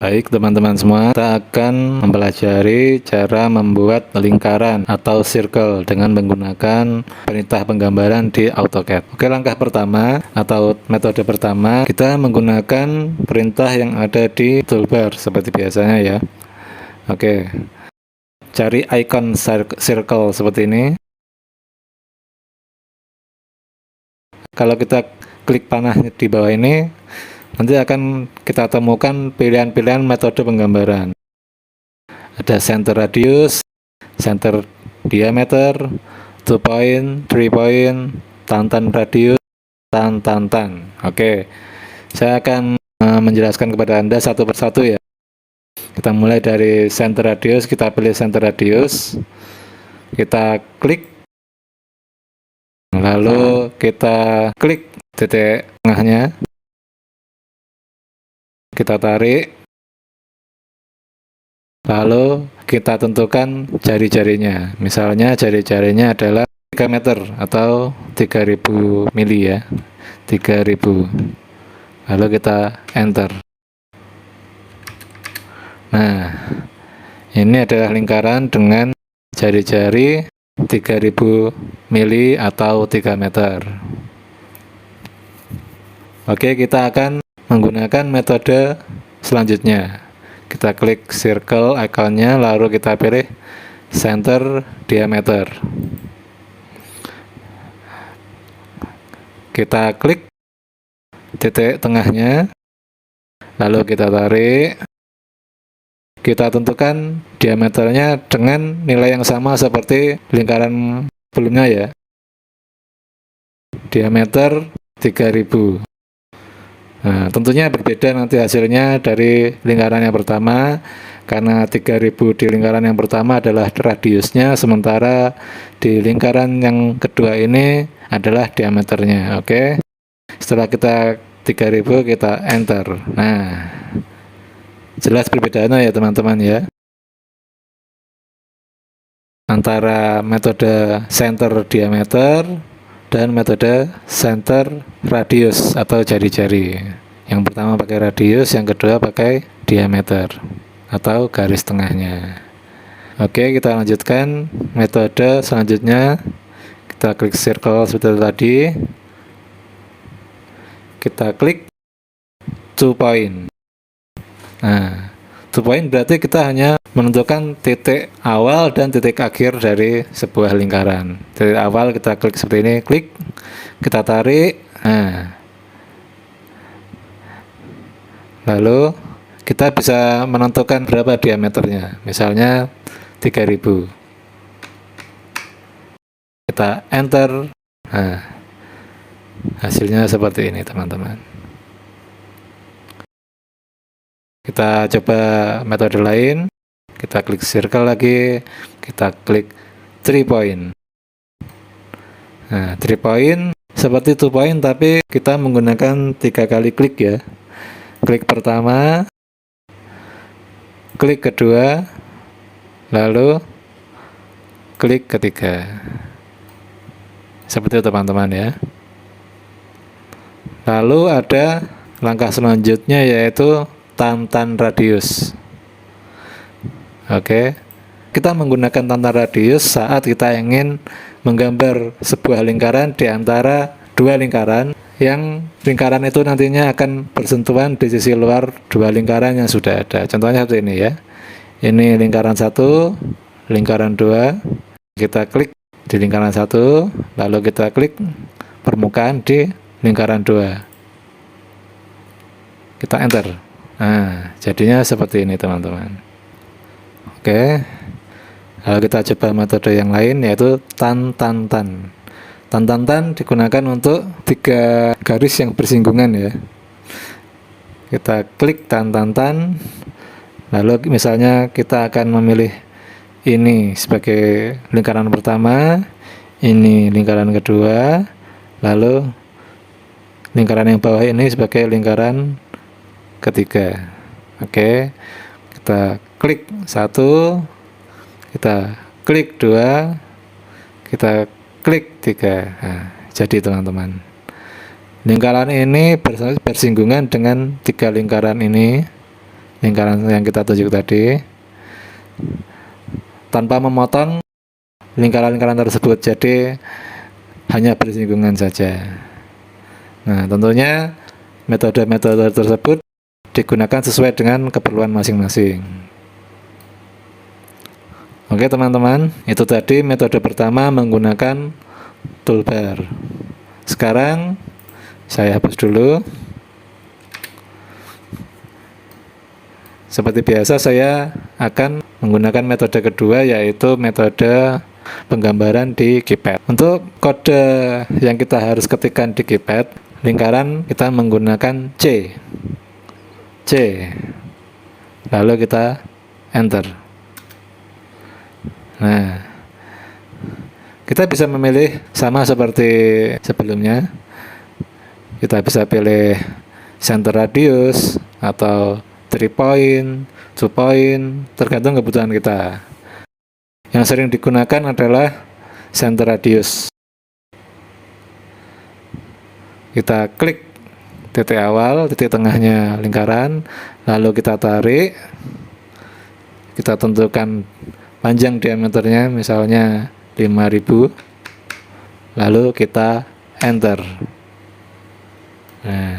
Baik teman-teman semua, kita akan mempelajari cara membuat lingkaran atau circle dengan menggunakan perintah penggambaran di AutoCAD. Oke, langkah pertama atau metode pertama, kita menggunakan perintah yang ada di toolbar seperti biasanya ya. Oke, cari icon circle seperti ini. Kalau kita klik panah di bawah ini, nanti akan kita temukan pilihan-pilihan metode penggambaran. Ada center radius, center diameter, 2 point, 3 point, tantan radius, tan. Oke, saya akan menjelaskan kepada Anda satu persatu ya. Kita mulai dari center radius, kita pilih center radius, kita klik, lalu kita klik titik tengahnya, kita tarik, lalu kita tentukan jari-jarinya. Misalnya jari-jarinya adalah 3 meter atau 3000 mili ya, 3000. Lalu kita enter. Nah, ini adalah lingkaran dengan jari-jari 3000 mili atau 3 meter. Oke, kita akan menggunakan metode selanjutnya. Kita klik circle ikonnya, lalu kita pilih center diameter. Kita klik titik tengahnya, lalu kita tarik. Kita tentukan diameternya dengan nilai yang sama seperti lingkaran sebelumnya ya. Diameter 3000. Nah, tentunya berbeda nanti hasilnya dari lingkaran yang pertama, karena 3000 di lingkaran yang pertama adalah radiusnya, sementara di lingkaran yang kedua ini adalah diameternya. Oke, setelah kita 3000 kita enter. Nah, jelas perbedaannya ya teman-teman ya, antara metode center diameter dan metode center radius atau jari-jari. Yang pertama pakai radius, yang kedua pakai diameter atau garis tengahnya. Oke, kita lanjutkan metode selanjutnya. Kita klik circle seperti tadi. Kita klik 2 point. Nah, 2 point berarti kita hanya menentukan titik awal dan titik akhir dari sebuah lingkaran. Titik awal kita klik seperti ini, klik, kita tarik. Nah, lalu kita bisa menentukan berapa diameternya, misalnya 3000. Kita enter. Nah, hasilnya seperti ini teman-teman. Kita coba metode lain. Kita klik circle lagi, kita klik 3 point. Nah, 3 point seperti 2 point, tapi kita menggunakan 3 kali klik ya. Klik pertama, klik kedua, lalu klik ketiga. Seperti itu teman-teman ya. Lalu ada langkah selanjutnya yaitu tantan radius. Oke, kita menggunakan tantan radius saat kita ingin menggambar sebuah lingkaran di antara dua lingkaran, yang lingkaran itu nantinya akan bersentuhan di sisi luar dua lingkaran yang sudah ada. Contohnya seperti ini ya. Ini lingkaran 1, lingkaran 2. Kita klik di lingkaran 1, lalu kita klik permukaan di lingkaran 2. Kita enter. Nah, jadinya seperti ini teman-teman. Oke, lalu kita coba metode yang lain yaitu tan. Tan digunakan untuk 3 garis yang bersinggungan ya. Kita klik tan, lalu misalnya kita akan memilih ini sebagai lingkaran pertama, ini lingkaran kedua, lalu lingkaran yang bawah ini sebagai lingkaran ketiga. Oke, kita klik 1, kita klik 2, kita klik 3. Nah, jadi teman-teman, lingkaran ini bersinggungan dengan 3 lingkaran ini lingkaran yang kita tunjuk tadi tanpa memotong lingkaran-lingkaran tersebut, jadi hanya bersinggungan saja. Nah, tentunya metode-metode tersebut digunakan sesuai dengan keperluan masing-masing. Oke teman-teman, itu tadi metode pertama menggunakan toolbar. Sekarang saya hapus dulu. Seperti biasa saya akan menggunakan metode kedua, yaitu metode penggambaran di keypad. Untuk kode yang kita harus ketikkan di keypad, lingkaran kita menggunakan C, lalu kita enter. Nah, kita bisa memilih sama seperti sebelumnya. Kita bisa pilih center radius atau 3 point, 2 point, tergantung kebutuhan kita. Yang sering digunakan adalah center radius. Kita klik titik awal, titik tengahnya lingkaran, lalu kita tarik, kita tentukan panjang diameternya misalnya 5000, lalu kita enter. Nah,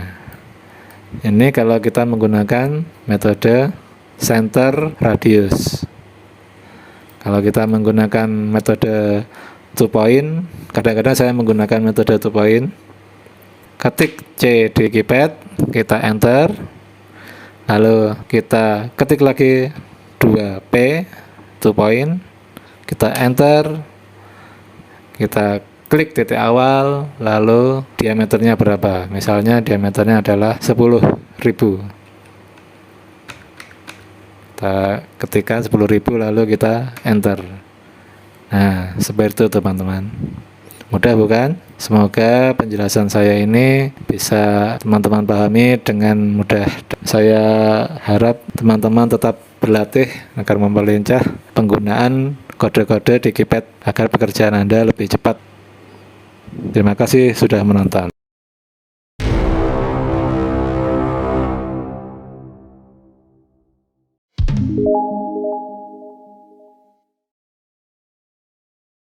ini kalau kita menggunakan metode center radius. Kalau kita menggunakan metode 2 point, kadang-kadang saya menggunakan metode 2 point. Ketik C di keypad, kita enter, lalu kita ketik lagi 2P, 2 point, kita enter, kita klik titik awal, lalu diameternya berapa, misalnya diameternya adalah 10.000. Kita ketikkan 10.000, lalu kita enter. Nah, seperti itu teman-teman. Mudah bukan? Semoga penjelasan saya ini bisa teman-teman pahami dengan mudah. Saya harap teman-teman tetap berlatih agar memperlincah penggunaan kode-kode di keypad agar pekerjaan Anda lebih cepat. Terima kasih sudah menonton.